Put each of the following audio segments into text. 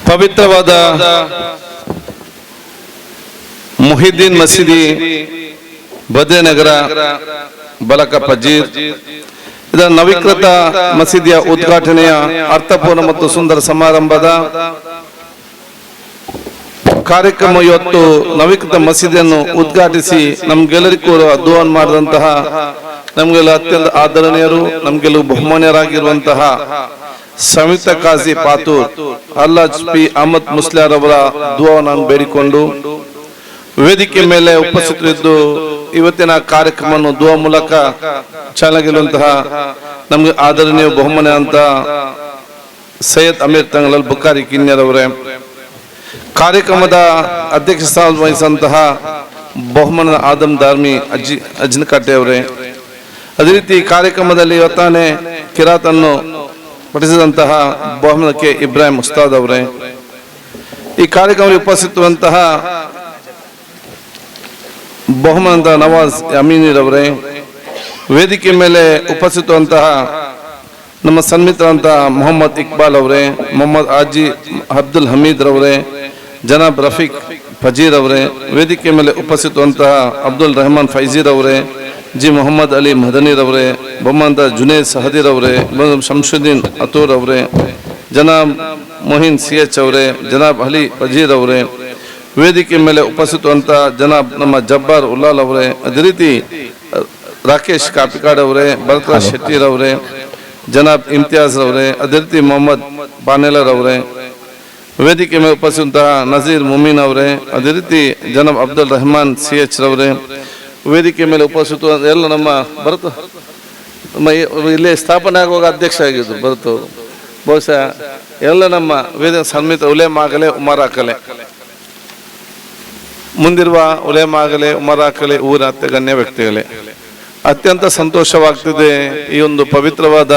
ಪವಿತ್ರವಾದ ಮುಹಿದ್ದೀನ್ ಮಸೀದಿ ಬದ್ರಿನಗರ ಬಲಕ ಪಜೀರ್ ಇದರ ನವೀಕೃತ ಮಸೀದಿಯ ಉದ್ಘಾಟನೆಯ ಅರ್ಥಪೂರ್ಣ ಮತ್ತು ಸುಂದರ ಸಮಾರಂಭದ ಕಾರ್ಯಕ್ರಮ ಇವತ್ತು ನವೀಕೃತ ಮಸೀದಿಯನ್ನು ಉದ್ಘಾಟಿಸಿ ನಮ್ಗೆಲ್ಲರಿಗೂ ದುಆನ್ ಮಾಡಿದಂತಹ ನಮಗೆಲ್ಲ ಅತ್ಯಂತ ಆದರಣೀಯರು ನಮ್ಗೆಲ್ಲೂ ಬಹುಮಾನ್ಯರಾಗಿರುವಂತಹ ಸಂಯುಕ್ತ ಕಾಜಿ ಪಾತೂರ್ ಅಲ್ಲಾಜ್ ಪಿ ಅಹಮದ್ ಮುಸ್ಲಿಯಾರ್ ಅವರ ದುಆವನ್ನು ಬೇಡಿಕೊಂಡು ವೇದಿಕೆ ಮೇಲೆ ಉಪಸ್ಥಿತರಿದ್ದು ಇವತ್ತಿನ ಕಾರ್ಯಕ್ರಮವನ್ನು ದುಆ ಮೂಲಕ ಚಾಲನೆಗಿರುವಂತಹ ನಮ್ಗೆ ಆದರಣೀಯ ಬಹುಮಾನ್ಯ ಅಂತ ಸೈಯದ್ ಅಮೀರ್ ತಂಗಲಲ್ ಬುಖಾರಿ ಕಿನ್ಯರ್ ಅವರೇ, ಕಾರ್ಯಕ್ರಮದ ಅಧ್ಯಕ್ಷ ಸ್ಥಾನ ವಹಿಸಿದಂತಹ ಬಹುಮಾನ ಆದಮ್ ದಾರ್ಮಿ ಅಜ್ನಕಟ್ಟೆ ಅವರೇ, ಅದೇ ರೀತಿ ಕಾರ್ಯಕ್ರಮದಲ್ಲಿ ಇವತ್ತಾನೆ ಕಿರಾತನ್ನು ಪಠಿಸಿದಂತಹ ಬಹುಮಾನ ಕೆ ಇಬ್ರಾಹಿಂ ಉಸ್ತಾದ್ ಅವರೇ, ಈ ಕಾರ್ಯಕ್ರಮದಲ್ಲಿ ಉಪಸ್ಥಿತವಂತಹ ಬಹುಮಾನದ ನವಾಜ್ ಅಮೀನೀರ್ ಅವರೇ, ವೇದಿಕೆ ಮೇಲೆ ಉಪಸ್ಥಿತವಂತಹ ನಮ್ಮ ಸನ್ಮಿತರಂತಹ ಮೊಹಮ್ಮದ್ ಇಕ್ಬಾಲ್ ಅವರೇ, ಮೊಹಮ್ಮದ್ ಆಜಿ ಅಬ್ದುಲ್ ಹಮೀದ್ ರವರೇ, ಜನಾಬ್ ರಫೀಕ್ ಫಜೀರ್ ಅವರೇ, ವೇದಿಕೆ ಮೇಲೆ ಉಪಸ್ಥಿತವಂತಹ ಅಬ್ದುಲ್ ರೆಹಮಾನ್ ಫೈಜೀರ್ ಅವರೇ, ಜಿ ಮೊಹಮ್ಮದ್ ಅಲಿ ಮದನೀರ್ ಅವರೇ, ಬಹುಮಾನದ ಜುನೇದ್ ಸಹದೀರ್ ಅವರೇ, ಶಂಶುದ್ದೀನ್ ಅತೂರ್ ಅವರೇ, ಜನಾಬ್ ಮೊಹಿನ್ ಸಿಎಚ್ ಅವರೇ, ಜನಾಬ್ ಅಲಿ ಫಜೀರ್ ಅವರೇ, ವೇದಿಕೆ ಮೇಲೆ ಉಪಸ್ಥಿತವಂತ ಜನಾಬ್ ನಮ್ಮ ಜಬ್ಬಾರ್ ಉಲ್ಲಾಲ್ ಅವರೇ, ಅದೇ ರೀತಿ ರಾಕೇಶ್ ಕಾಪಿಕಾಡ್ ಅವರೇ, ಭರತ್ರಾಜ್ ಶೆಟ್ಟಿರ್ ಅವರೇ, ಜನಾಬ್ ಇಮ್ತಿಯಾಜ್ ಅವರೇ, ಅದೇ ರೀತಿ ಮೊಹಮ್ಮದ್ ಬಾನೆಲರ್ ಅವರೇ, ವೇದಿಕೆ ಮೇಲೆ ಉಪಸ್ಥಿತಂತಹ ನಜೀರ್ ಮುಮೀನ್ ಅವರೇ, ಅದೇ ರೀತಿ ಜನಾಬ್ ಅಬ್ದುಲ್ ರೆಹಮಾನ್ ಸಿಎಚ್ ರವರೇ, ವೇದಿಕೆ ಮೇಲೆ ಉಪಸ್ಥಿತ ಎಲ್ಲ ನಮ್ಮ ಭರತ್ ನಮ್ಮ ಇಲ್ಲಿ ಸ್ಥಾಪನೆ ಆಗುವಾಗ ಅಧ್ಯಕ್ಷ ಆಗಿದ್ರು ಭರತ್, ಬಹುಶಃ ಎಲ್ಲ ನಮ್ಮ ವೇದ ಸನ್ಮಿತ ಉಲೇಮಾಗಲೇ ಉಮರಾಕಲೆ ಮುಂದಿರುವ ಉಲೇಮಾಗಲೇ ಉಮರಾಕಲೆ ಊರ ಗಣ್ಯ ವ್ಯಕ್ತಿಗಳೇ, ಅತ್ಯಂತ ಸಂತೋಷವಾಗ್ತಿದೆ ಈ ಒಂದು ಪವಿತ್ರವಾದ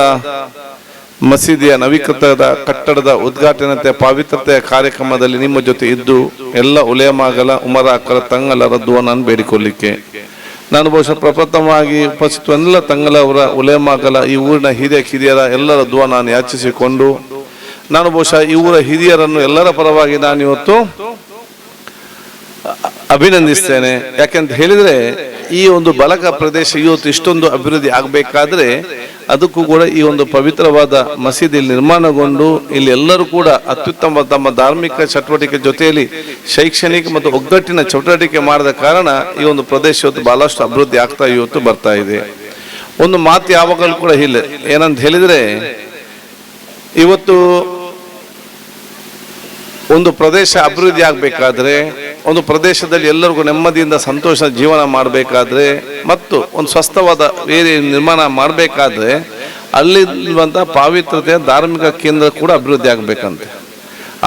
ಮಸೀದಿಯ ನವೀಕೃತದ ಕಟ್ಟಡದ ಉದ್ಘಾಟನೆ ಪಾವಿತ್ರತೆಯ ಕಾರ್ಯಕ್ರಮದಲ್ಲಿ ನಿಮ್ಮ ಜೊತೆ ಇದ್ದು ಎಲ್ಲ ಉಲೇಮಾಗಲ ಉಮರಾಕಲ ತಂಗಲರ ದುಆವನ್ನು ಬೇಡಿಕೊಳ್ಳಿಕ್ಕೆ ನಾನು ಬಹುಶಃ ಪ್ರಪ್ರಥಮವಾಗಿ ಉಪಸ್ಥಿತ ಎಲ್ಲ ತಂಗಲವರ ಉಲೇಮಾಗಲ ಈ ಊರಿನ ಹಿರಿಯರ ಎಲ್ಲರ ದುಆ ನಾನು ಯಾಚಿಸಿಕೊಂಡು ನಾನು ಬಹುಶಃ ಈ ಊರ ಹಿರಿಯರನ್ನು ಎಲ್ಲರ ಪರವಾಗಿ ನಾನು ಇವತ್ತು ಅಭಿನಂದಿಸ್ತೇನೆ. ಯಾಕೆಂತ ಹೇಳಿದ್ರೆ ಈ ಒಂದು ಬಲಕ ಪ್ರದೇಶ ಇವತ್ತು ಇಷ್ಟೊಂದು ಅಭಿವೃದ್ಧಿ ಆಗಬೇಕಾದ್ರೆ ಅದಕ್ಕೂ ಕೂಡ ಈ ಒಂದು ಪವಿತ್ರವಾದ ಮಸೀದಿ ನಿರ್ಮಾಣಗೊಂಡು ಇಲ್ಲಿ ಎಲ್ಲರೂ ಕೂಡ ಅತ್ಯುತ್ತಮ ತಮ್ಮ ಧಾರ್ಮಿಕ ಚಟುವಟಿಕೆ ಜೊತೆಯಲ್ಲಿ ಶೈಕ್ಷಣಿಕ ಮತ್ತು ಒಗ್ಗಟ್ಟಿನ ಚಟುವಟಿಕೆ ಮಾಡಿದ ಕಾರಣ ಈ ಒಂದು ಪ್ರದೇಶ ಇವತ್ತು ಬಹಳಷ್ಟು ಅಭಿವೃದ್ಧಿ ಆಗ್ತಾ ಇವತ್ತು ಬರ್ತಾ ಇದೆ. ಒಂದು ಮಾತು ಯಾವಾಗಲೂ ಕೂಡ ಇಲ್ಲ, ಏನಂತ ಹೇಳಿದ್ರೆ ಇವತ್ತು ಒಂದು ಪ್ರದೇಶ ಅಭಿವೃದ್ಧಿ ಆಗ್ಬೇಕಾದ್ರೆ, ಒಂದು ಪ್ರದೇಶದಲ್ಲಿ ಎಲ್ಲರಿಗೂ ನೆಮ್ಮದಿಯಿಂದ ಸಂತೋಷ ಜೀವನ ಮಾಡಬೇಕಾದ್ರೆ ಮತ್ತು ಒಂದು ಸ್ವಸ್ಥವಾದ ಏರಿಯಾ ನಿರ್ಮಾಣ ಮಾಡಬೇಕಾದ್ರೆ ಅಲ್ಲಿರುವಂತಹ ಪಾವಿತ್ರತೆಯ ಧಾರ್ಮಿಕ ಕೇಂದ್ರ ಕೂಡ ಅಭಿವೃದ್ಧಿ ಆಗ್ಬೇಕಂತೆ.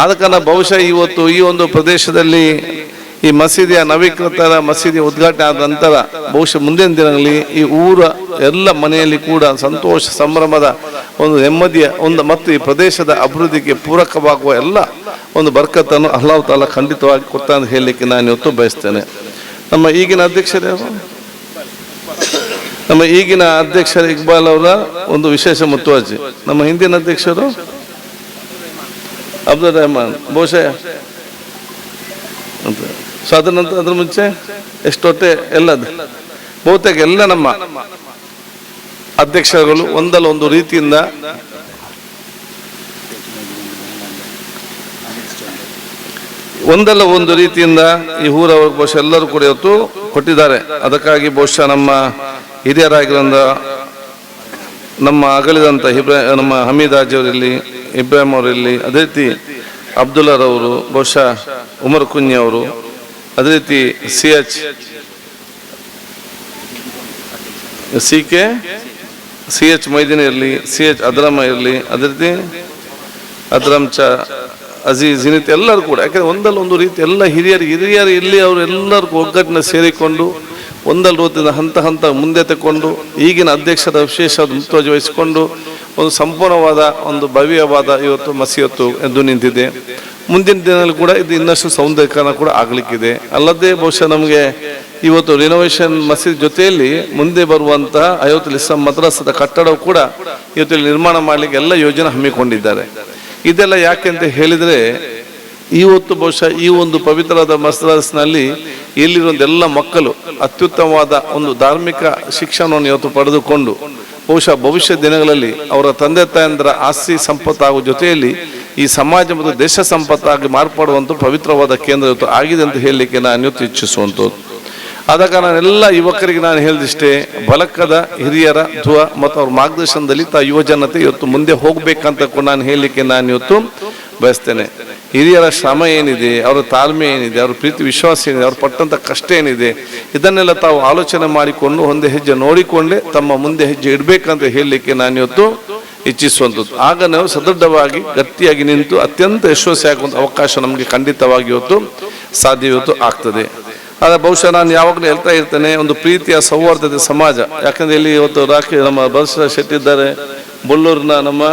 ಆದ ಕಾರಣ ಬಹುಶಃ ಇವತ್ತು ಈ ಒಂದು ಪ್ರದೇಶದಲ್ಲಿ ಈ ಮಸೀದಿಯ ನವೀಕೃತ ಮಸೀದಿ ಉದ್ಘಾಟನೆ ಆದ ನಂತರ ಬಹುಶಃ ಮುಂದಿನ ದಿನಗಳಲ್ಲಿ ಈ ಊರ ಎಲ್ಲ ಮನೆಯಲ್ಲಿ ಕೂಡ ಸಂತೋಷ ಸಂಭ್ರಮದ ಒಂದು ನೆಮ್ಮದಿಯ ಒಂದು ಮತ್ತು ಈ ಪ್ರದೇಶದ ಅಭಿವೃದ್ಧಿಗೆ ಪೂರಕವಾಗುವ ಎಲ್ಲ ಒಂದು ಬರ್ಕತ್ತನ್ನು ಅಲ್ಲಾಹ್ ತಾಲಾ ಖಂಡಿತವಾಗಿ ಕೊಡ್ತಾ ಅಂತ ಹೇಳಲಿಕ್ಕೆ ನಾನು ಇವತ್ತು ಬಯಸ್ತೇನೆ. ನಮ್ಮ ಈಗಿನ ಅಧ್ಯಕ್ಷರು ಇಕ್ಬಾಲ್ ಅವರ ಒಂದು ವಿಶೇಷ ಮುತುವರ್ಜಿ, ನಮ್ಮ ಹಿಂದಿನ ಅಧ್ಯಕ್ಷರು ಅಬ್ದುಲ್ ರೆಹಮಾನ್ ಬಹುಶಃ ಅಂತ. ಸೊ ಅದ್ರ ನಂತರ ಅದ್ರ ಮುಂಚೆ ಎಷ್ಟೊಟ್ಟೆ ಎಲ್ಲದು ಬಹುತೇಕ ಎಲ್ಲ ನಮ್ಮ ಅಧ್ಯಕ್ಷರುಗಳು ಒಂದಲ್ಲ ಒಂದು ರೀತಿಯಿಂದ ಈ ಊರವರು ಬಹುಶಃ ಎಲ್ಲರೂ ಕೂಡ ಇವತ್ತು ಕೊಟ್ಟಿದ್ದಾರೆ. ಅದಕ್ಕಾಗಿ ಬಹುಶಃ ನಮ್ಮ ಹಿರಿಯರಾಗಿರೋ ನಮ್ಮ ಅಗಲಿದಂಥ ನಮ್ಮ ಹಮೀದ್ ಹಾಜಿ ಅವರಿರಲಿ, ಇಬ್ರಾಹಿಂ ಅವರಿರಲಿ, ಅದೇ ರೀತಿ ಅಬ್ದುಲ್ಲಾರವರು, ಬಹುಶಃ ಉಮರ್ ಕುಂಜಿ ಅವರು, ಅದೇ ರೀತಿ ಸಿ ಎಚ್ ಮೊಯ್ದೀನ್ ಇರಲಿ, CH ಅದ್ರಮ ಇರಲಿ, ಅದೇ ರೀತಿ ಅದ್ರಮ್ ಅಜೀಜ್ ಜಿನಿತ್ ಎಲ್ಲರೂ ಕೂಡ, ಯಾಕಂದ್ರೆ ಒಂದಲ್ಲ ಒಂದು ರೀತಿ ಎಲ್ಲ ಹಿರಿಯರು ಇಲ್ಲಿ ಅವರು ಎಲ್ಲರಿಗೂ ಒಗ್ಗಟ್ಟಿನ ಸೇರಿಕೊಂಡು ಒಂದಲ್ಲ ರೀತಿಯಿಂದ ಹಂತ ಮುಂದೆ ತಗೊಂಡು ಈಗಿನ ಅಧ್ಯಕ್ಷರ ವಿಶೇಷವಾದ ಮುತುವರ್ಜಿ ವಹಿಸಿಕೊಂಡು ಒಂದು ಸಂಪೂರ್ಣವಾದ ಒಂದು ಭವ್ಯವಾದ ಇವತ್ತು ಮಸೀದಿ ಎದ್ದು ನಿಂತಿದೆ. ಮುಂದಿನ ದಿನದಲ್ಲಿ ಕೂಡ ಇದು ಇನ್ನಷ್ಟು ಸೌಂದರ್ಯೀಕರಣ ಕೂಡ ಆಗಲಿಕ್ಕಿದೆ. ಅಲ್ಲದೆ ಬಹುಶಃ ನಮಗೆ ಇವತ್ತು ರಿನೋವೇಷನ್ ಮಸೀದಿ ಜೊತೆಯಲ್ಲಿ ಮುಂದೆ ಬರುವಂತಹ ಅಯೋಧ್ಯೆ ಇಸ್ಲಾಂ ಮದ್ರಸದ ಕಟ್ಟಡವು ಕೂಡ ಇವತ್ತು ನಿರ್ಮಾಣ ಮಾಡಲಿಕ್ಕೆ ಎಲ್ಲ ಯೋಜನೆ ಹಮ್ಮಿಕೊಂಡಿದ್ದಾರೆ. ಇದೆಲ್ಲ ಯಾಕೆ ಅಂತ ಹೇಳಿದ್ರೆ ಇವತ್ತು ಬಹುಶಃ ಈ ಒಂದು ಪವಿತ್ರವಾದ ಮಸ್ದರ್ಸ್ನಲ್ಲಿ ಇಲ್ಲಿರುವಂತೆಲ್ಲ ಮಕ್ಕಳು ಅತ್ಯುತ್ತಮವಾದ ಒಂದು ಧಾರ್ಮಿಕ ಶಿಕ್ಷಣವನ್ನು ಇವತ್ತು ಪಡೆದುಕೊಂಡು ಬಹುಶಃ ಭವಿಷ್ಯ ದಿನಗಳಲ್ಲಿ ಅವರ ತಂದೆ ತಾಯಂದಿರ ಆಸ್ತಿ ಸಂಪತ್ತಾಗುವ ಜೊತೆಯಲ್ಲಿ ಈ ಸಮಾಜ ಮತ್ತು ದೇಶ ಸಂಪತ್ತಾಗಿ ಮಾರ್ಪಡುವಂಥ ಪವಿತ್ರವಾದ ಕೇಂದ್ರ ಇವತ್ತು ಆಗಿದೆ ಅಂತ ಹೇಳಲಿಕ್ಕೆ ನಾನು ಇವತ್ತು ಇಚ್ಛಿಸುವಂಥದ್ದು. ಆದ ಕಾರಣ ಎಲ್ಲ ಯುವಕರಿಗೆ ನಾನು ಹೇಳಿದಿಷ್ಟೇ, ಬಲಕದ ಹಿರಿಯರ ಧ್ರುವ ಮತ್ತು ಅವ್ರ ಮಾರ್ಗದರ್ಶನದಲ್ಲಿ ಯುವ ಜನತೆ ಇವತ್ತು ಮುಂದೆ ಹೋಗ್ಬೇಕಂತ ನಾನು ಹೇಳಲಿಕ್ಕೆ ನಾನು ಇವತ್ತು ಬಯಸ್ತೇನೆ. ಹಿರಿಯರ ಶ್ರಮ ಏನಿದೆ, ಅವರ ತಾಳ್ಮೆ ಏನಿದೆ, ಅವ್ರ ಪ್ರೀತಿ ವಿಶ್ವಾಸ ಏನಿದೆ, ಅವ್ರು ಪಟ್ಟಂಥ ಕಷ್ಟ ಏನಿದೆ, ಇದನ್ನೆಲ್ಲ ತಾವು ಆಲೋಚನೆ ಮಾಡಿಕೊಂಡು ಒಂದೇ ಹೆಜ್ಜೆ ನೋಡಿಕೊಂಡೇ ತಮ್ಮ ಮುಂದೆ ಹೆಜ್ಜೆ ಇಡಬೇಕಂತ ಹೇಳಲಿಕ್ಕೆ ನಾನು ಇವತ್ತು ಇಚ್ಛಿಸುವಂಥದ್ದು. ಆಗ ನಾವು ಸದೃಢವಾಗಿ ಗಟ್ಟಿಯಾಗಿ ನಿಂತು ಅತ್ಯಂತ ಯಶಸ್ವಿಯಾಗುವಂಥ ಅವಕಾಶ ನಮಗೆ ಖಂಡಿತವಾಗಿ ಇವತ್ತು ಸಾಧ್ಯ ಇವತ್ತು ಆಗ್ತದೆ. ಆದರೆ ಬಹುಶಃ ನಾನು ಯಾವಾಗಲೂ ಹೇಳ್ತಾ ಇರ್ತೇನೆ, ಒಂದು ಪ್ರೀತಿಯ ಸೌಹಾರ್ದತೆ ಸಮಾಜ. ಯಾಕಂದರೆ ಇಲ್ಲಿ ಇವತ್ತು ನಮ್ಮ ಬಸವ ಶೆಟ್ಟಿ ಇದ್ದಾರೆ, ಬೊಳ್ಳೂರಿನ ನಮ್ಮ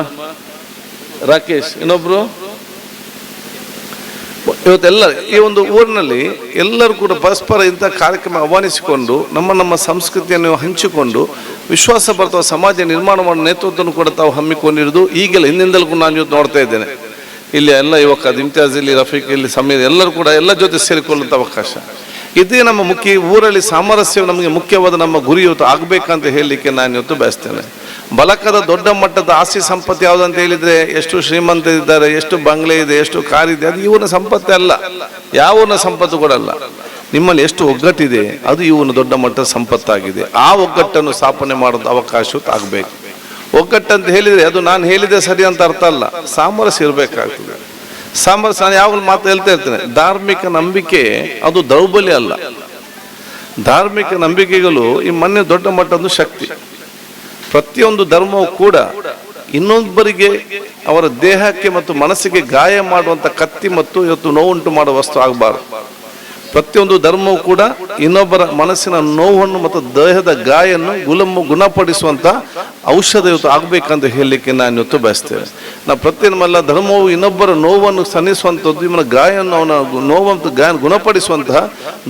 ರಾಕೇಶ್, ಇನ್ನೊಬ್ರು ಇವತ್ತೆಲ್ಲ ಈ ಒಂದು ಊರಿನಲ್ಲಿ ಎಲ್ಲರೂ ಕೂಡ ಪರಸ್ಪರ ಇಂಥ ಕಾರ್ಯಕ್ರಮ ಆಹ್ವಾನಿಸಿಕೊಂಡು ನಮ್ಮ ಸಂಸ್ಕೃತಿಯನ್ನು ಹಂಚಿಕೊಂಡು ವಿಶ್ವಾಸ ಬರ್ತವ ಸಮಾಜ ನಿರ್ಮಾಣ ಮಾಡೋ ನೇತೃತ್ವವನ್ನು ಕೂಡ ತಾವು ಹಮ್ಮಿಕೊಂಡಿರೋದು ಈಗೆಲ್ಲ ಹಿಂದಿಂದಲೂ ಕೂಡ ನಾನು ಇವತ್ತು ನೋಡ್ತಾ ಇದ್ದೇನೆ. ಇಲ್ಲಿ ಎಲ್ಲ ಯುವಕ ಇಮ್ತಿಯಾಜ್, ಇಲ್ಲಿ ರಫೀಕ್, ಇಲ್ಲಿ ಸಮೀರ್ ಎಲ್ಲರೂ ಕೂಡ ಎಲ್ಲ ಜೊತೆ ಸೇರಿಕೊಳ್ಳುವಂಥ ಅವಕಾಶ ಇದೇ ನಮ್ಮ ಮುಖ್ಯ. ಊರಲ್ಲಿ ಸಾಮರಸ್ಯ ನಮಗೆ ಮುಖ್ಯವಾದ ನಮ್ಮ ಗುರಿ ಇವತ್ತು ಆಗಬೇಕಂತ ಹೇಳಲಿಕ್ಕೆ ನಾನು ಇವತ್ತು ಬಯಸ್ತೇನೆ. ಬಲಕದ ದೊಡ್ಡ ಮಟ್ಟದ ಆಸ್ತಿ ಸಂಪತ್ತು ಯಾವುದಂತ ಹೇಳಿದರೆ, ಎಷ್ಟು ಶ್ರೀಮಂತ ಇದ್ದಾರೆ, ಎಷ್ಟು ಬಂಗ್ಲೆ ಇದೆ, ಎಷ್ಟು ಕಾರಿದೆ, ಅದು ಇವನ ಸಂಪತ್ತೇ ಅಲ್ಲ, ಯಾವನ ಸಂಪತ್ತು ಕೂಡ ಅಲ್ಲ. ನಿಮ್ಮಲ್ಲಿ ಎಷ್ಟು ಒಗ್ಗಟ್ಟಿದೆ ಅದು ಇವನು ದೊಡ್ಡ ಮಟ್ಟದ ಸಂಪತ್ತಾಗಿದೆ. ಆ ಒಗ್ಗಟ್ಟನ್ನು ಸ್ಥಾಪನೆ ಮಾಡೋದು ಅವಕಾಶ ಆಗಬೇಕು. ಒಗ್ಗಟ್ಟಂತ ಹೇಳಿದರೆ ಅದು ನಾನು ಹೇಳಿದೆ ಸರಿ ಅಂತ ಅರ್ಥ ಅಲ್ಲ, ಸಾಮರಸ್ಯ ಇರಬೇಕಾಗ್ತದೆ. ಸಾಮರಸ್ಯ ನಾನು ಯಾವಾಗಲೂ ಮಾತು ಹೇಳ್ತಾ ಇರ್ತೇನೆ, ಧಾರ್ಮಿಕ ನಂಬಿಕೆ ಅದು ದೌರ್ಬಲ್ಯ ಅಲ್ಲ. ಧಾರ್ಮಿಕ ನಂಬಿಕೆಗಳು ಈ ಮೊನ್ನೆ ದೊಡ್ಡ ಮಟ್ಟದ ಶಕ್ತಿ. ಪ್ರತಿಯೊಂದು ಧರ್ಮವು ಕೂಡ ಇನ್ನೊಬ್ಬರಿಗೆ ಅವರ ದೇಹಕ್ಕೆ ಮತ್ತು ಮನಸ್ಸಿಗೆ ಗಾಯ ಮಾಡುವಂಥ ಕತ್ತಿ ಮತ್ತು ಇವತ್ತು ನೋವುಂಟು ಮಾಡುವ ವಸ್ತು ಆಗಬಾರ್ದು. ಪ್ರತಿಯೊಂದು ಧರ್ಮವು ಕೂಡ ಇನ್ನೊಬ್ಬರ ಮನಸ್ಸಿನ ನೋವನ್ನು ಮತ್ತು ದೇಹದ ಗಾಯನ್ನು ಗುಣಪಡಿಸುವಂಥ ಔಷಧ ಇವತ್ತು ಆಗಬೇಕಂತ ಹೇಳಲಿಕ್ಕೆ ನಾನು ಇವತ್ತು ಬಯಸ್ತೇನೆ. ನಾವು ಪ್ರತಿಯೊಂದಲ್ಲ ಧರ್ಮವು ಇನ್ನೊಬ್ಬರ ನೋವನ್ನು ಸನ್ನಿಸುವಂಥದ್ದು, ಇವನ ಗಾಯನ್ನು ಅವನ ನೋವಂತ ಗಾಯ ಗುಣಪಡಿಸುವಂತಹ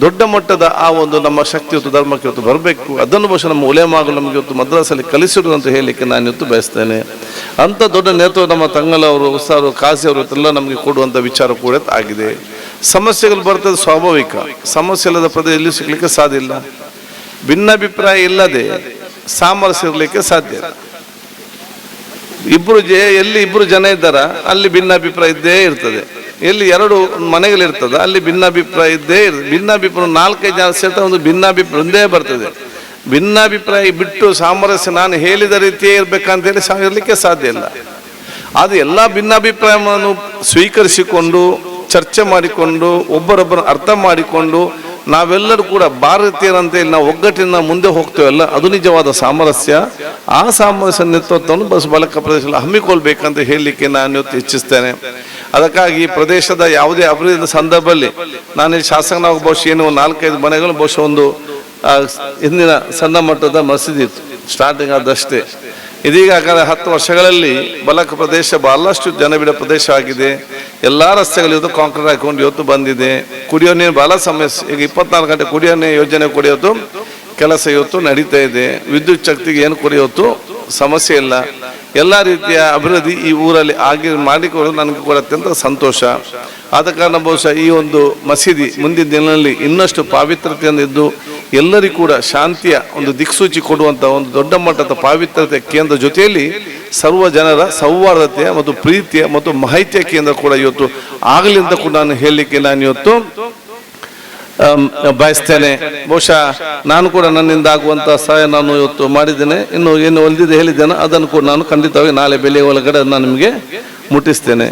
ದೊಡ್ಡ ಮಟ್ಟದ ಆ ಒಂದು ನಮ್ಮ ಶಕ್ತಿ ಇವತ್ತು ಧರ್ಮಕ್ಕೆ ಇವತ್ತು ಬರಬೇಕು. ಅದನ್ನು ಬಹುಶಃ ನಮ್ಮ ಉಲೇಮಾಗಳು ನಮಗೆ ಇವತ್ತು ಮದ್ರಾಸಲ್ಲಿ ಕಲಿಸಿರು ಅಂತ ಹೇಳಲಿಕ್ಕೆ ನಾನು ಇವತ್ತು ಬಯಸ್ತೇನೆ. ಅಂಥ ದೊಡ್ಡ ನೇತೃತ್ವ ನಮ್ಮ ತಂಗಲವರು, ಉಸ್ತಾದರು, ಕಾಸಿ ಅವರು ಎಲ್ಲ ನಮಗೆ ಕೊಡುವಂಥ ವಿಚಾರ ಕೂಡ ಆಗಿದೆ. ಸಮಸ್ಯೆಗಳು ಬರ್ತದೆ ಸ್ವಾಭಾವಿಕ. ಸಮಸ್ಯೆ ಇಲ್ಲದ ಪ್ರದೇಶ ಎಲ್ಲಿ ಸಿಗ್ಲಿಕ್ಕೆ ಸಾಧ್ಯ ಇಲ್ಲ. ಭಿನ್ನಾಭಿಪ್ರಾಯ ಇಲ್ಲದೆ ಸಾಮರಸ್ಯ ಇರಲಿಕ್ಕೆ ಸಾಧ್ಯ ಇಲ್ಲ. ಎಲ್ಲಿ ಇಬ್ಬರು ಜನ ಇದ್ದಾರ ಅಲ್ಲಿ ಭಿನ್ನಾಭಿಪ್ರಾಯ ಇದ್ದೇ ಇರ್ತದೆ. ಎಲ್ಲಿ ಎರಡು ಮನೆಗಳಿರ್ತದೆ ಅಲ್ಲಿ ಭಿನ್ನಾಭಿಪ್ರಾಯ ಇದ್ದೇ ಇರ್ತದೆ. ಭಿನ್ನಾಭಿಪ್ರಾಯ 4-5 ಜನ ಸೇರ್ತಾರೆ, ಒಂದು ಭಿನ್ನಾಭಿಪ್ರಾಯ ಒಂದೇ ಬರ್ತದೆ. ಭಿನ್ನಾಭಿಪ್ರಾಯ ಬಿಟ್ಟು ಸಾಮರಸ್ಯ ನಾನು ಹೇಳಿದ ರೀತಿಯೇ ಇರ್ಬೇಕಂತ ಹೇಳಿ ಇರಲಿಕ್ಕೆ ಸಾಧ್ಯ ಇಲ್ಲ. ಅದು ಎಲ್ಲ ಭಿನ್ನಾಭಿಪ್ರಾಯವನ್ನು ಸ್ವೀಕರಿಸಿಕೊಂಡು ಚರ್ಚೆ ಮಾಡಿಕೊಂಡು ಒಬ್ಬರೊಬ್ಬರ ಅರ್ಥ ಮಾಡಿಕೊಂಡು ನಾವೆಲ್ಲರೂ ಕೂಡ ಭಾರತೀಯರಂತೆ ನಾವು ಒಗ್ಗಟ್ಟಿನ ಮುಂದೆ ಹೋಗ್ತೇವಲ್ಲ, ಅದು ನಿಜವಾದ ಸಾಮರಸ್ಯ. ಆ ಸಾಮರಸ್ಯ ನೇತೃತ್ವವನ್ನು ಬಲಕ ಪ್ರದೇಶದಲ್ಲಿ ಹಮ್ಮಿಕೊಳ್ಬೇಕಂತ ಹೇಳಲಿಕ್ಕೆ ನಾನು ಇವತ್ತು ಇಚ್ಛಿಸ್ತೇನೆ. ಅದಕ್ಕಾಗಿ ಈ ಪ್ರದೇಶದ ಯಾವುದೇ ಅಭಿವೃದ್ಧಿ ಸಂದರ್ಭದಲ್ಲಿ ನಾನು ಶಾಸಕನಾಗ ಬಹುಶಃ ಏನು 4-5 ಮನೆಗಳು ಬಹುಶಃ ಒಂದು ಹಿಂದಿನ ಸಣ್ಣ ಮಟ್ಟದ ಮಸೀದಿ ಇತ್ತು, ಸ್ಟಾರ್ಟಿಂಗ್ ಆದಷ್ಟೇ. ಇದೀಗ 10 ವರ್ಷಗಳಲ್ಲಿ ಬಲಕ ಪ್ರದೇಶ ಬಹಳಷ್ಟು ಜನಬಿಡ ಪ್ರದೇಶ ಆಗಿದೆ. ಎಲ್ಲ ರಸ್ತೆಗಳು ಇವತ್ತು ಕಾಂಕ್ರೀಟ್ ಹಾಕೊಂಡು ಇವತ್ತು ಬಂದಿದೆ. ಕುಡಿಯೋ ನೀರು ಬಹಳ ಸಮಸ್ಯೆ. ಈಗ 24 ಗಂಟೆ ಕುಡಿಯೋ ನೀರು ಯೋಜನೆ ಕುಡಿಯೋದು ಕೆಲಸ ಇವತ್ತು ನಡೀತಾ ಇದೆ. ವಿದ್ಯುತ್ ಶಕ್ತಿಗೆ ಏನು ಕುಡಿಯೋದು ಸಮಸ್ಯೆ ಇಲ್ಲ. ಎಲ್ಲ ರೀತಿಯ ಅಭಿವೃದ್ಧಿ ಈ ಊರಲ್ಲಿ ಮಾಡಿಕೊಳ್ಳೋದು ನನಗೆ ಕೂಡ ಅತ್ಯಂತ ಸಂತೋಷ. ಆದ ಕಾರಣ ಬಹುಶಃ ಈ ಒಂದು ಮಸೀದಿ ಮುಂದಿನ ದಿನಗಳಲ್ಲಿ ಇನ್ನಷ್ಟು ಪಾವಿತ್ರತೆಯನ್ನು ಇದ್ದು ಎಲ್ಲರಿಗೂ ಕೂಡ ಶಾಂತಿಯ ಒಂದು ದಿಕ್ಸೂಚಿ ಕೊಡುವಂಥ ಒಂದು ದೊಡ್ಡ ಮಟ್ಟದ ಪಾವಿತ್ರತೆ ಕೇಂದ್ರ ಜೊತೆಯಲ್ಲಿ ಸರ್ವ ಜನರ ಸೌಹಾರ್ದತೆಯ ಮತ್ತು ಪ್ರೀತಿಯ ಮತ್ತು ಮಾಹಿತಿಯ ಕೇಂದ್ರ ಕೂಡ ಇವತ್ತು ಆಗಲಿ ಅಂತ ಕೂಡ ನಾನು ಹೇಳಲಿಕ್ಕೆ ನಾನು ಇವತ್ತು ಬಯಸ್ತೇನೆ. ಬಹುಶಃ ನಾನು ಕೂಡ ನನ್ನಿಂದ ಆಗುವಂಥ ಸಹಾಯ ನಾನು ಇವತ್ತು ಮಾಡಿದ್ದೇನೆ. ಇನ್ನು ಏನು ಒಲಿದಿದೆ ಹೇಳಿದ್ದೇನೆ ಅದನ್ನು ಕೂಡ ನಾನು ಖಂಡಿತವಾಗಿ ನಾಳೆ ಬೆಲೆ ಒಳಗಡೆ ನಾನು ನಿಮಗೆ ಮುಟ್ಟಿಸ್ತೇನೆ.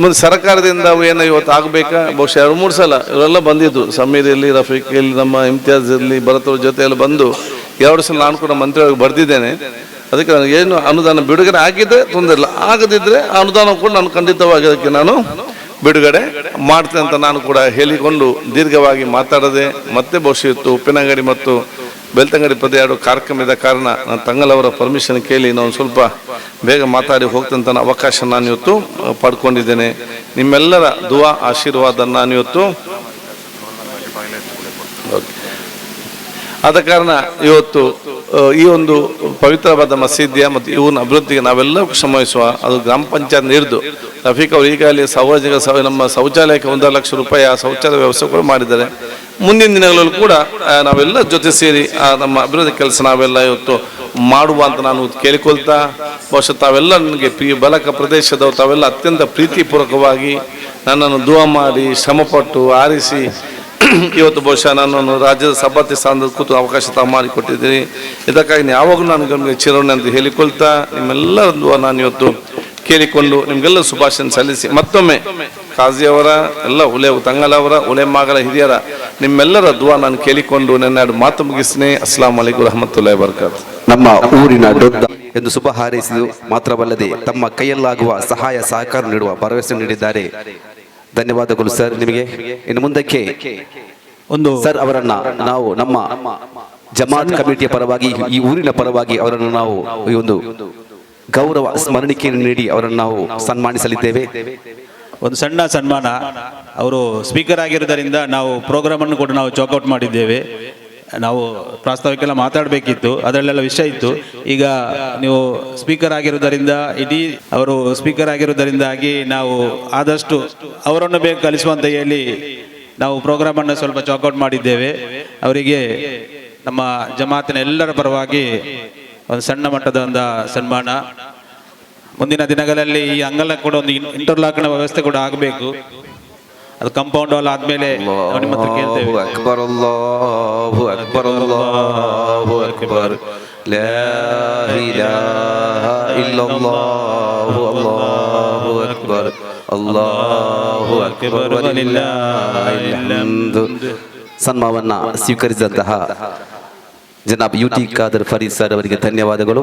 ಮುಂದೆ ಸರ್ಕಾರದಿಂದ ಏನೋ ಇವತ್ತು ಆಗಬೇಕಾ, ಬಹುಶಃ 2-3 ಸಲ ಇವರೆಲ್ಲ ಬಂದಿದ್ದು, ಸಮೀರ್ ಇರಲಿ, ರಫೀಕ್ ಇರಲಿ, ನಮ್ಮ ಇಮ್ತಿಯಾಜ್ ಇರಲಿ, ಭರತವ್ರ ಜೊತೆಯಲ್ಲಿ ಬಂದು 2 ಸಲ ನಾನು ಕೂಡ ಮಂತ್ರಿಯಾಗಿ ಬರೆದಿದ್ದೇನೆ. ಅದಕ್ಕೆ ನನಗೆ ಏನು ಅನುದಾನ ಬಿಡುಗಡೆ ಆಗಿದ್ದರೆ ತೊಂದರೆ ಇಲ್ಲ, ಆಗದಿದ್ದರೆ ಆ ಅನುದಾನ ಕೂಡ ನಾನು ಖಂಡಿತವಾಗಿ ಅದಕ್ಕೆ ನಾನು ಬಿಡುಗಡೆ ಮಾಡ್ತೇನೆ ಅಂತ ನಾನು ಕೂಡ ಹೇಳಿಕೊಂಡು ದೀರ್ಘವಾಗಿ ಮಾತಾಡದೆ ಮತ್ತೆ ಬಹುಶಃ ಇತ್ತು ಉಪ್ಪಿನಂಗಡಿ ಮತ್ತು ಬೆಳ್ತಂಗಡಿ ಪದ 2 ಕಾರ್ಯಕ್ರಮದ ಕಾರಣ ನಾನು ತಂಗಲವರ ಪರ್ಮಿಷನ್ ಕೇಳಿ ನಾನು ಸ್ವಲ್ಪ ಬೇಗ ಮಾತಾಡಿ ಹೋಗ್ತಂತ ಅವಕಾಶ ನಾನು ಇವತ್ತು ಪಡ್ಕೊಂಡಿದ್ದೇನೆ. ನಿಮ್ಮೆಲ್ಲರ ದುವಾ ಆಶೀರ್ವಾದ ನಾನು ಇವತ್ತು ಆದ ಕಾರಣ ಇವತ್ತು ಈ ಒಂದು ಪವಿತ್ರವಾದ ಮಸೀದಿಯ ಮತ್ತು ಇವನ ಅಭಿವೃದ್ಧಿಗೆ ನಾವೆಲ್ಲ ಶ್ರಮಿಸುವ. ಅದು ಗ್ರಾಮ ಪಂಚಾಯತ್ ಹಿಡಿದು ರಫೀಕ್ ಅವರು ಈಗಾಗಲೇ ಸಾರ್ವಜನಿಕ ನಮ್ಮ ಶೌಚಾಲಯಕ್ಕೆ 1 ಲಕ್ಷ ರೂಪಾಯಿ ಆ ಶೌಚಾಲಯ ವ್ಯವಸ್ಥೆ ಕೂಡ ಮಾಡಿದ್ದಾರೆ. ಮುಂದಿನ ದಿನಗಳಲ್ಲೂ ಕೂಡ ನಾವೆಲ್ಲ ಜೊತೆ ಸೇರಿ ನಮ್ಮ ಅಭಿವೃದ್ಧಿ ಕೆಲಸ ನಾವೆಲ್ಲ ಇವತ್ತು ಮಾಡುವ ಅಂತ ನಾನು ಕೇಳಿಕೊಳ್ತಾ, ಬಹುಶಃ ತಾವೆಲ್ಲ ನನಗೆ ಬಲಕ ಪ್ರದೇಶದವರು ತಾವೆಲ್ಲ ಅತ್ಯಂತ ಪ್ರೀತಿಪೂರ್ವಕವಾಗಿ ನನ್ನನ್ನು ದುವಾ ಮಾಡಿ ಶ್ರಮಪಟ್ಟು ಆರಿಸಿ ಇವತ್ತು ಬಹುಶಃ ನನ್ನನ್ನು ರಾಜ್ಯದ ಸಭಾಪತಿ ಸ್ಥಾನದ ಕೂತು ಅವಕಾಶ ತಾವು ಮಾಡಿಕೊಟ್ಟಿದ್ದೀರಿ. ಇದಕ್ಕಾಗಿ ಯಾವಾಗಲೂ ನಾನು ನಿಮಗೆ ಚಿರೋಣಿ ಅಂತ ಹೇಳಿಕೊಳ್ತಾ ನಿಮ್ಮೆಲ್ಲರ ದುವಾ ನಾನು ಇವತ್ತು ಕೇಳಿಕೊಂಡು ನಿಮಗೆಲ್ಲ ಶುಭಾಶಯ ಸಲ್ಲಿಸಿ ಮತ್ತೊಮ್ಮೆ ಕಾಜಿಯವರ ಎಲ್ಲ ತಂಗಲವರ ಉಲೇಮಾಗಳ ಹಿರಿಯರ ನಿಮ್ಮೆಲ್ಲರ ದುವಾ ನಾನು ಕೇಳಿಕೊಂಡು ನನ್ನ ಮಾತು ಮುಗಿಸ್ತೀನಿ. ಅಸ್ಸಲಾಮು ಅಲೈಕುಂ ರಹಮತುಲ್ಲಾಹಿ ವಬರಕಾತು. ನಮ್ಮ ಊರಿನ ದೊಡ್ಡ ಎಂದು ಶುಭ ಹಾರೈಸಿದ್ದು ಮಾತ್ರವಲ್ಲದೆ ತಮ್ಮ ಕೈಯಲ್ಲಾಗುವ ಸಹಾಯ ಸಹಕಾರ ನೀಡುವ ಭರವಸೆ ನೀಡಿದ್ದಾರೆ. ಧನ್ಯವಾದಗಳು ಸರ್ ನಿಮಗೆ. ಇನ್ನು ಮುಂದಕ್ಕೆ ಸರ್ ಅವರನ್ನ ನಾವು ನಮ್ಮ ಜಮಾತ್ ಕಮಿಟಿಯ ಪರವಾಗಿ ಈ ಊರಿನ ಪರವಾಗಿ ಅವರನ್ನು ನಾವು ಈ ಒಂದು ಗೌರವ ಸ್ಮರಣಿಕೆಯನ್ನು ನೀಡಿ ಅವರನ್ನು ನಾವು ಸನ್ಮಾನಿಸಲಿದ್ದೇವೆ. ಒಂದು ಸಣ್ಣ ಸನ್ಮಾನ. ಅವರು ಸ್ಪೀಕರ್ ಆಗಿರುವುದರಿಂದ ನಾವು ಪ್ರೋಗ್ರಾಮ್ ಅನ್ನು ಕೂಡ ನಾವು ಚಾಕ್ಔಟ್ ಮಾಡಿದ್ದೇವೆ. ನಾವು ಪ್ರಾಸ್ತಾವಿಕೆಲ್ಲ ಮಾತಾಡಬೇಕಿತ್ತು, ಅದರಲ್ಲೆಲ್ಲ ವಿಷಯ ಇತ್ತು. ಈಗ ನೀವು ಸ್ಪೀಕರ್ ಆಗಿರುವುದರಿಂದ ಅವರು ಸ್ಪೀಕರ್ ಆಗಿರುವುದರಿಂದಾಗಿ ನಾವು ಆದಷ್ಟು ಅವರನ್ನು ಬೇಗ ಕಲಿಸುವಂತ ಹೇಳಿ ನಾವು ಪ್ರೋಗ್ರಾಮ್ ಅನ್ನು ಸ್ವಲ್ಪ ಚಾಕ್ಔಟ್ ಮಾಡಿದ್ದೇವೆ. ಅವರಿಗೆ ನಮ್ಮ ಜಮಾತಿನ ಎಲ್ಲರ ಪರವಾಗಿ ಒಂದು ಸಣ್ಣ ಮಟ್ಟದ ಒಂದು ಸನ್ಮಾನ. ಮುಂದಿನ ದಿನಗಳಲ್ಲಿ ಈ ಅಂಗಲ ಕೂಡ ಒಂದು ಇಂಟರ್ಲಾಕ್ನ ವ್ಯವಸ್ಥೆ ಕೂಡ ಆಗಬೇಕು. ಅದು ಕಾಂಪೌಂಡ್ ವಾಲ್ ಆದ್ಮೇಲೆ ನಿಮ್ಮ ಹತ್ರ ಕೇಳ್ತೇವೆ. ಅಕ್ಬರ್ ಅಲ್ಲಾಹು ಅಕ್ಬರ್ ಅಲ್ಲಾಹು ಅಕ್ಬರ್ ಲಾ ಇಲಾಹ ಇಲ್ಲಲ್ಲಾಹು ಅಲ್ಲಾಹು ಅಕ್ಬರ್ ಅಲ್ಲಾಹು ಅಕ್ಬರ್ ವಲಿಲ್ಲಾಹಿಲ್ ಹಮ್ದ್. ಸನ್ಮಾನವನ್ನ ಸ್ವೀಕರಿಸಿದಂತಹ ಜನಾಬ್ ಯುಟಿ ಖಾದರ್ ಫರೀದ್ ಸರ್ ಅವರಿಗೆ ಧನ್ಯವಾದಗಳು.